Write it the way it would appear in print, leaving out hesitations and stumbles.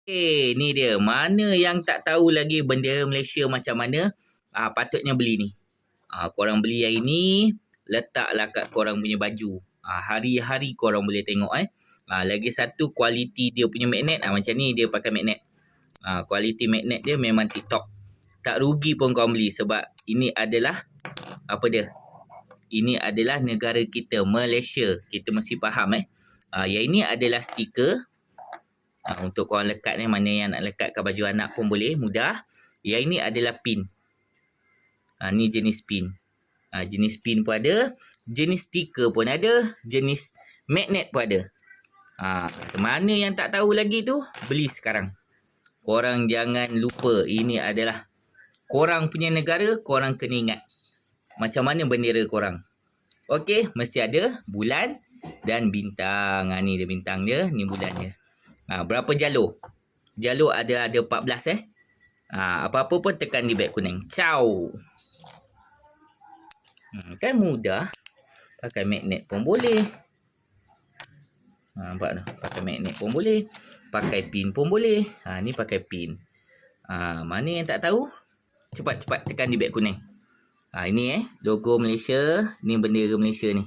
Ni dia. Mana yang tak tahu lagi bendera Malaysia macam mana, patutnya beli ni. Korang beli hari ni, letaklah kat korang punya baju. Hari-hari korang boleh tengok lagi satu, kualiti dia punya magnet. Macam ni dia pakai magnet. Kualiti magnet dia memang TikTok. Tak rugi pun korang beli sebab ini adalah apa dia? Ini adalah negara kita, Malaysia. Kita mesti faham yang ini adalah stiker. Untuk korang lekat ni, mana yang nak lekat kat baju anak pun boleh, mudah. Yang ini adalah pin. Ni jenis pin. Jenis pin pun ada, jenis stiker pun ada, jenis magnet pun ada. Mana yang tak tahu lagi tu, beli sekarang. Korang jangan lupa, ini adalah korang punya negara, korang kena ingat macam mana bendera korang. Okey, mesti ada bulan dan bintang. Ni dia bintang dia, ni bulan dia. Berapa jalur? Jalur ada 14 apa-apa pun tekan di beg kuning. Ciao. Kan mudah. Pakai magnet pun boleh. Nampak tu? Pakai magnet pun boleh. Pakai pin pun boleh. Ni pakai pin. Mana yang tak tahu? Cepat-cepat tekan di beg kuning. Ini logo Malaysia. Ni bendera Malaysia ni.